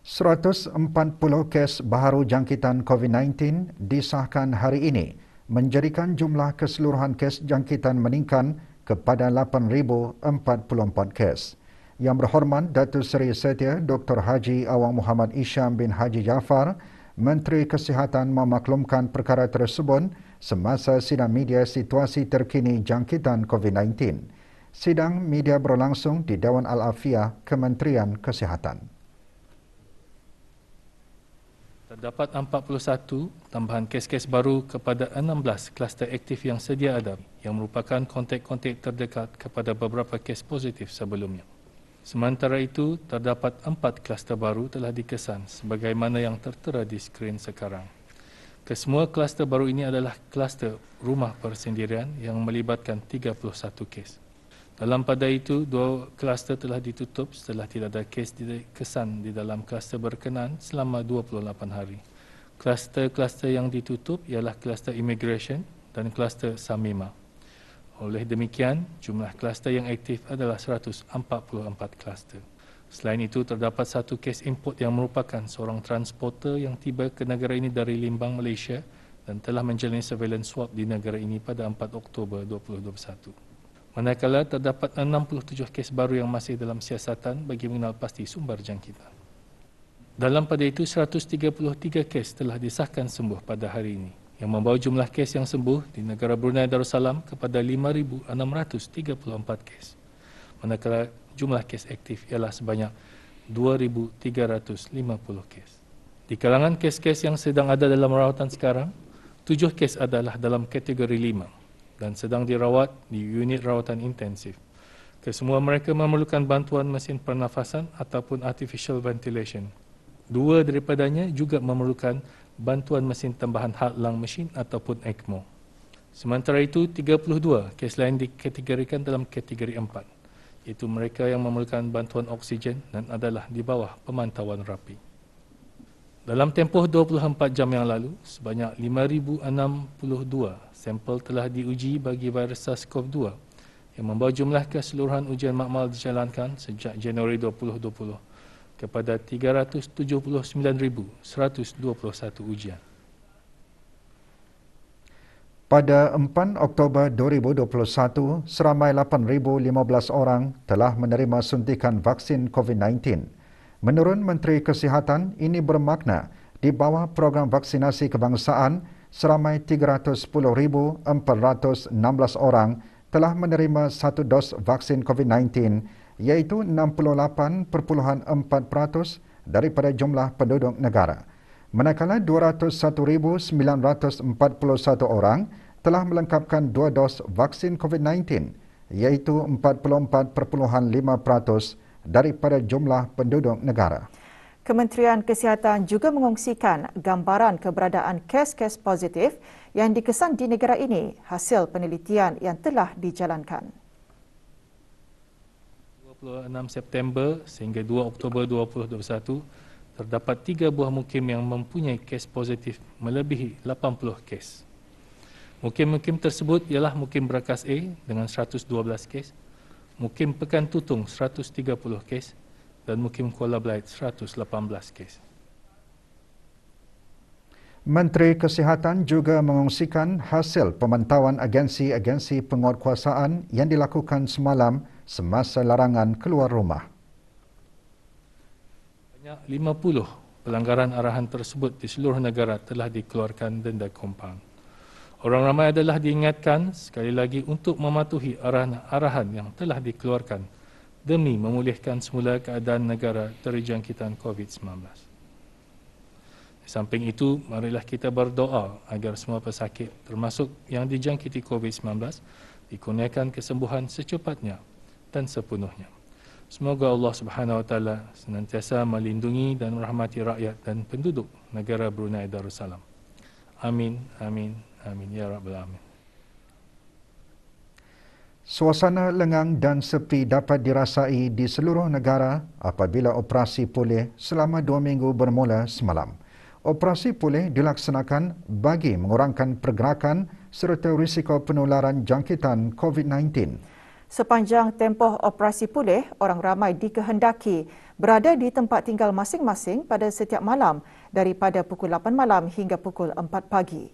140 kes baharu jangkitan COVID-19 disahkan hari ini, menjadikan jumlah keseluruhan kes jangkitan meningkat kepada 8,044 kes. Yang Berhormat Datuk Seri Setia Dr. Haji Awang Muhammad Isham bin Haji Jaafar, Menteri Kesihatan memaklumkan perkara tersebut semasa sidang media situasi terkini jangkitan COVID-19. Sidang media berlangsung di Dewan Al-Afiah Kementerian Kesihatan. Terdapat 41 tambahan kes-kes baru kepada 16 kluster aktif yang sedia ada yang merupakan kontak-kontak terdekat kepada beberapa kes positif sebelumnya. Sementara itu, terdapat 4 kluster baru telah dikesan sebagaimana yang tertera di skrin sekarang. Kesemua kluster baru ini adalah kluster rumah persendirian yang melibatkan 31 kes. Dalam pada itu, 2 kluster telah ditutup setelah tidak ada kes dikesan di dalam kluster berkenaan selama 28 hari. Kluster-kluster yang ditutup ialah kluster immigration dan kluster Samima. Oleh demikian, jumlah kluster yang aktif adalah 144 kluster. Selain itu, terdapat 1 kes import yang merupakan seorang transporter yang tiba ke negara ini dari Limbang, Malaysia dan telah menjalani surveillance swab di negara ini pada 4 Oktober 2021. Manakala terdapat 67 kes baru yang masih dalam siasatan bagi mengenal pasti sumber jangkitan. Dalam pada itu, 133 kes telah disahkan sembuh pada hari ini, yang membawa jumlah kes yang sembuh di negara Brunei Darussalam kepada 5,634 kes. Manakala jumlah kes aktif ialah sebanyak 2,350 kes. Di kalangan kes-kes yang sedang ada dalam rawatan sekarang, 7 kes adalah dalam kategori 5 dan sedang dirawat di unit rawatan intensif. Kesemua mereka memerlukan bantuan mesin pernafasan ataupun artificial ventilation. 2 daripadanya juga memerlukan bantuan mesin tambahan heart lung machine ataupun ECMO. Sementara itu, 32 kes lain dikategorikan dalam kategori 4, iaitu mereka yang memerlukan bantuan oksigen dan adalah di bawah pemantauan rapi. Dalam tempoh 24 jam yang lalu, sebanyak 5,062 sampel telah diuji bagi virus SARS-CoV-2 yang membawa jumlah keseluruhan ujian makmal dijalankan sejak Januari 2020 kepada 379,121 ujian. Pada 4 Oktober 2021, seramai 8,015 orang telah menerima suntikan vaksin COVID-19. Menurut Menteri Kesihatan, ini bermakna di bawah program vaksinasi kebangsaan, seramai 310,416 orang telah menerima 1 dos vaksin COVID-19, iaitu 68.4% daripada jumlah penduduk negara. Manakala 201,941 orang telah melengkapkan 2 dos vaksin COVID-19, iaitu 44.5% daripada jumlah penduduk negara. Kementerian Kesihatan juga mengongsikan gambaran keberadaan kes-kes positif yang dikesan di negara ini hasil penelitian yang telah dijalankan. 26 September sehingga 2 Oktober 2021, terdapat 3 buah mukim yang mempunyai kes positif melebihi 80 kes. Mukim-mukim tersebut ialah Mukim Brakas A dengan 112 kes, Mukim Pekan Tutung 130 kes dan Mukim Kuala Belait 118 kes. Menteri Kesihatan juga mengongsikan hasil pemantauan agensi-agensi penguatkuasaan yang dilakukan semalam semasa larangan keluar rumah. Banyak 50 pelanggaran arahan tersebut di seluruh negara telah dikeluarkan denda kompaun. Orang ramai adalah diingatkan sekali lagi untuk mematuhi arahan yang telah dikeluarkan demi memulihkan semula keadaan negara dari jangkitan COVID-19. Di samping itu, marilah kita berdoa agar semua pesakit termasuk yang dijangkiti COVID-19 dikurniakan kesembuhan secepatnya dan sepenuhnya. Semoga Allah Subhanahu Wa Taala senantiasa melindungi dan merahmati rakyat dan penduduk negara Brunei Darussalam. Amin, amin. Amin ya Rabbal Alamin. Suasana lengang dan sepi dapat dirasai di seluruh negara apabila operasi pulih selama 2 minggu bermula semalam. Operasi pulih dilaksanakan bagi mengurangkan pergerakan serta risiko penularan jangkitan COVID-19. Sepanjang tempoh operasi pulih, orang ramai dikehendaki berada di tempat tinggal masing-masing pada setiap malam daripada pukul 8 malam hingga pukul 4 pagi.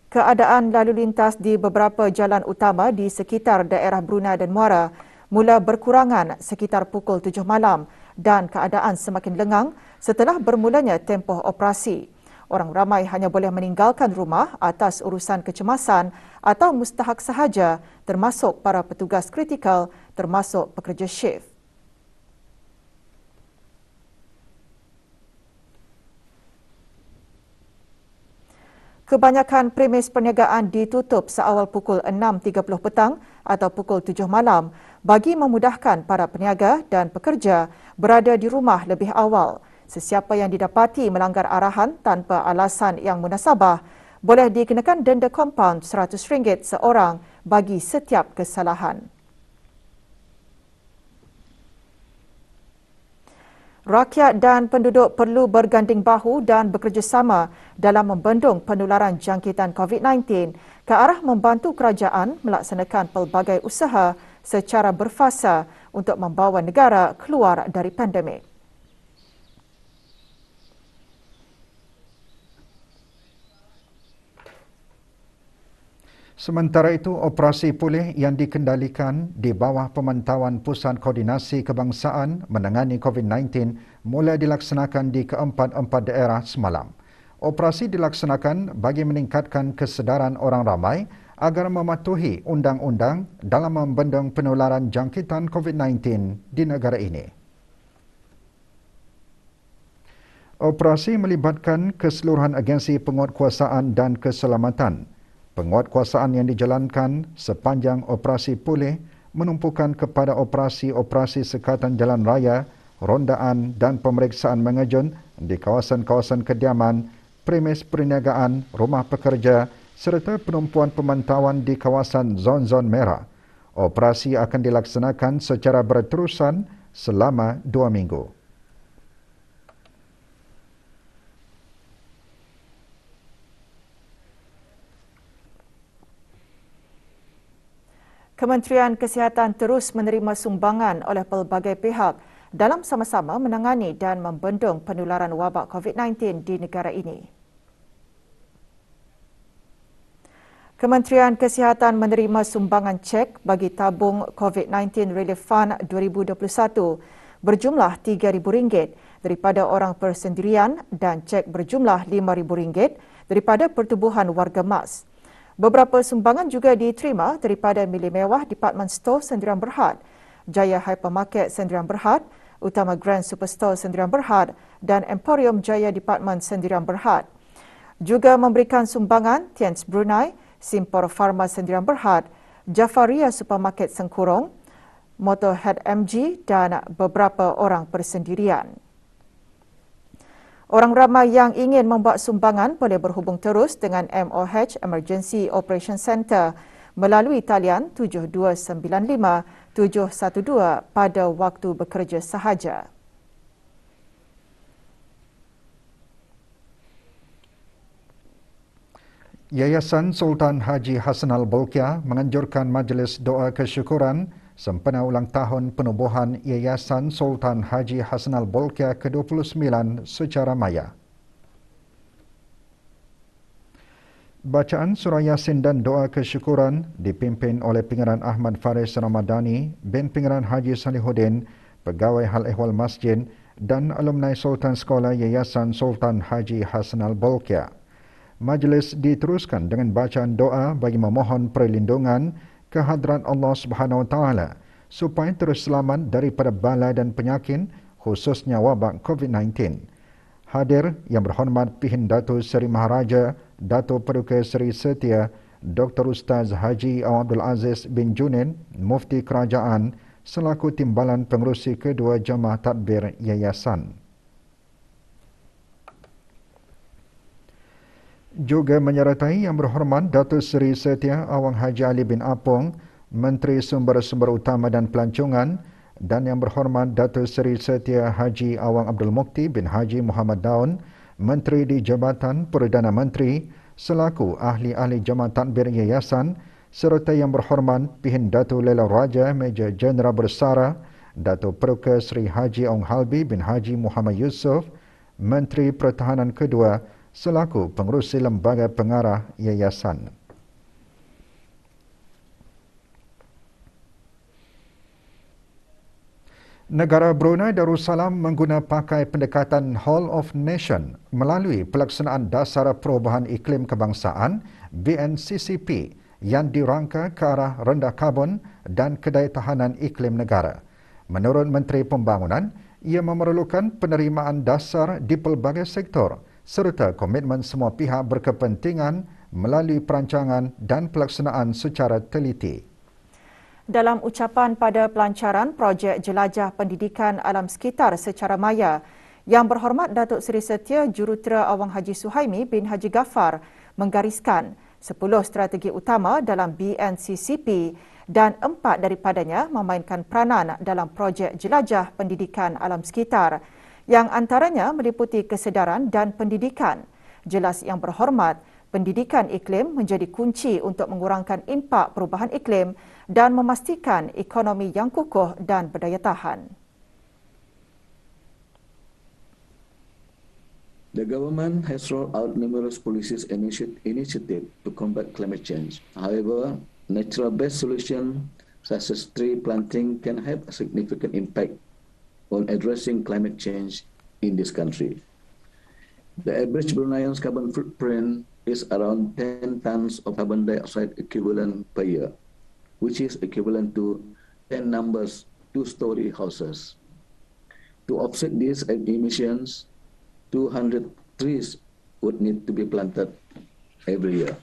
Keadaan lalu lintas di beberapa jalan utama di sekitar daerah Brunei dan Muara mula berkurangan sekitar pukul 7 malam dan keadaan semakin lengang setelah bermulanya tempoh operasi. Orang ramai hanya boleh meninggalkan rumah atas urusan kecemasan atau mustahak sahaja, termasuk para petugas kritikal, termasuk pekerja shift. Kebanyakan premis perniagaan ditutup seawal pukul 6.30 petang atau pukul 7 malam bagi memudahkan para peniaga dan pekerja berada di rumah lebih awal. Sesiapa yang didapati melanggar arahan tanpa alasan yang munasabah boleh dikenakan denda kompaun RM100 seorang bagi setiap kesalahan. Rakyat dan penduduk perlu berganding bahu dan bekerjasama dalam membendung penularan jangkitan COVID-19 ke arah membantu kerajaan melaksanakan pelbagai usaha secara berfasa untuk membawa negara keluar dari pandemik. Sementara itu, operasi pulih yang dikendalikan di bawah pemantauan Pusat Koordinasi Kebangsaan menangani COVID-19 mula dilaksanakan di keempat-empat daerah semalam. Operasi dilaksanakan bagi meningkatkan kesedaran orang ramai agar mematuhi undang-undang dalam membendung penularan jangkitan COVID-19 di negara ini. Operasi melibatkan keseluruhan agensi penguatkuasaan dan keselamatan. Penguatkuasaan yang dijalankan sepanjang operasi pulih menumpukan kepada operasi-operasi sekatan jalan raya, rondaan dan pemeriksaan mengejun di kawasan-kawasan kediaman, premis perniagaan, rumah pekerja serta penumpuan pemantauan di kawasan zon-zon merah. Operasi akan dilaksanakan secara berterusan selama 2 minggu. Kementerian Kesihatan terus menerima sumbangan oleh pelbagai pihak dalam sama-sama menangani dan membendung penularan wabak COVID-19 di negara ini. Kementerian Kesihatan menerima sumbangan cek bagi tabung COVID-19 Relief Fund 2021 berjumlah RM3,000 daripada orang persendirian dan cek berjumlah RM5,000 daripada Pertubuhan Warga Mas. Beberapa sumbangan juga diterima daripada milik mewah Department Store Sendirian Berhad, Jaya Hypermarket Sendirian Berhad, Utama Grand Superstore Sendirian Berhad dan Emporium Jaya Department Sendirian Berhad. Juga memberikan sumbangan Tiens Brunei, Simpor Pharma Sendirian Berhad, Jafaria Supermarket Sengkurong, Motorhead MG dan beberapa orang persendirian. Orang ramai yang ingin membuat sumbangan boleh berhubung terus dengan MOH Emergency Operation Centre melalui talian 7295-712 pada waktu bekerja sahaja. Yayasan Sultan Haji Hassanal Bolkiah menganjurkan majlis doa kesyukuran sempena ulang tahun penubuhan Yayasan Sultan Haji Hassanal Bolkiah ke-29 secara maya. Bacaan surah Yasin dan doa kesyukuran dipimpin oleh Pengeran Ahmad Faris Ramadani, bin Pengeran Haji Salihuddin, Pegawai Hal Ehwal Masjid dan alumni Sultan Sekolah Yayasan Sultan Haji Hassanal Bolkiah. Majlis diteruskan dengan bacaan doa bagi memohon perlindungan kehadrat Allah Subhanahu Wa Taala supaya terus selamat daripada bala dan penyakit khususnya wabak COVID-19. Hadir yang berhormat Pihin Datuk Seri Maharaja Datuk Paduka Seri Setia Dr. Ustaz Haji Awang Abdul Aziz bin Junaid, Mufti Kerajaan selaku timbalan pengerusi kedua Jamaah Tadbir Yayasan. Juga menyertai yang berhormat Datuk Seri Setia Awang Haji Ali bin Apong, Menteri Sumber-Sumber Utama dan Pelancongan, dan yang berhormat Datuk Seri Setia Haji Awang Abdul Mukti bin Haji Muhammad Daun, Menteri di Jabatan Perdana Menteri, selaku ahli-ahli Jamaah Tadbir Yayasan serta Yang Berhormat Pihin Dato' Lela Raja Major Jeneral Bersara Dato' Peruka Sri Haji Ong Halbi bin Haji Muhammad Yusof, Menteri Pertahanan kedua selaku pengerusi lembaga pengarah yayasan. Negara Brunei Darussalam mengguna pakai pendekatan Whole of Nation melalui pelaksanaan Dasar Perubahan Iklim Kebangsaan BNCCP yang dirangka ke arah rendah karbon dan kedayatahanan iklim negara. Menurut Menteri Pembangunan, ia memerlukan penerimaan dasar di pelbagai sektor serta komitmen semua pihak berkepentingan melalui perancangan dan pelaksanaan secara teliti. Dalam ucapan pada pelancaran projek jelajah pendidikan alam sekitar secara maya, Yang Berhormat Datuk Seri Setia Jurutera Awang Haji Suhaimi bin Haji Ghaffar menggariskan 10 strategi utama dalam BNCCP dan 4 daripadanya memainkan peranan dalam projek jelajah pendidikan alam sekitar yang antaranya meliputi kesedaran dan pendidikan. Jelas Yang Berhormat, pendidikan iklim menjadi kunci untuk mengurangkan impak perubahan iklim dan memastikan ekonomi yang kukuh dan berdaya tahan. The government has rolled out numerous policies and initiatives to combat climate change. However, natural-based solutions such as tree planting can have a significant impact on addressing climate change in this country. The average Bruneian's carbon footprint is around 10 tons of carbon dioxide equivalent per year, which is equivalent to 10 numbers 2-story houses. To offset these emissions, 200 trees would need to be planted every year.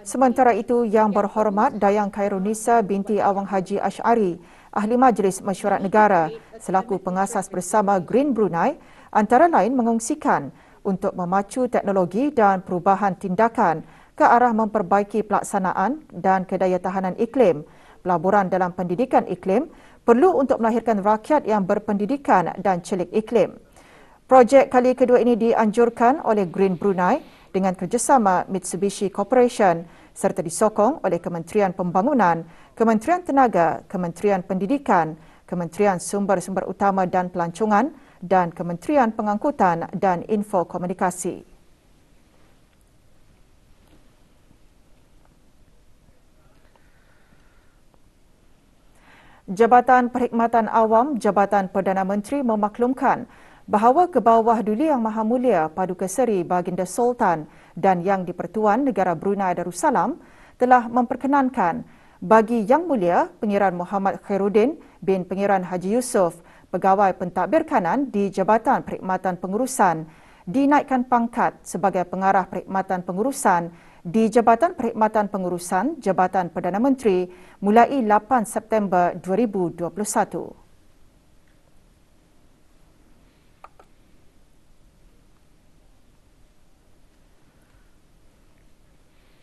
Sementara itu, Yang Berhormat Dayang Khairunisa binti Awang Haji Ash'ari, Ahli Majlis Mesyuarat Negara selaku pengasas bersama Green Brunei, antara lain mengongsikan untuk memacu teknologi dan perubahan tindakan ke arah memperbaiki pelaksanaan dan kedayatahanan iklim. Pelaburan dalam pendidikan iklim perlu untuk melahirkan rakyat yang berpendidikan dan celik iklim. Projek kali kedua ini dianjurkan oleh Green Brunei dengan kerjasama Mitsubishi Corporation serta disokong oleh Kementerian Pembangunan, Kementerian Tenaga, Kementerian Pendidikan, Kementerian Sumber-Sumber Utama dan Pelancongan dan Kementerian Pengangkutan dan Infokomunikasi. Jabatan Perkhidmatan Awam Jabatan Perdana Menteri memaklumkan bahawa ke bawah Duli Yang Maha Mulia Paduka Seri Baginda Sultan dan Yang di-Pertuan Negara Brunei Darussalam telah memperkenankan bagi Yang Mulia Pengiran Muhammad Khairuddin bin Pengiran Haji Yusof, Pegawai Pentadbir Kanan di Jabatan Perkhidmatan Pengurusan, dinaikkan pangkat sebagai Pengarah Perkhidmatan Pengurusan di Jabatan Perkhidmatan Pengurusan Jabatan Perdana Menteri mulai 8 September 2021.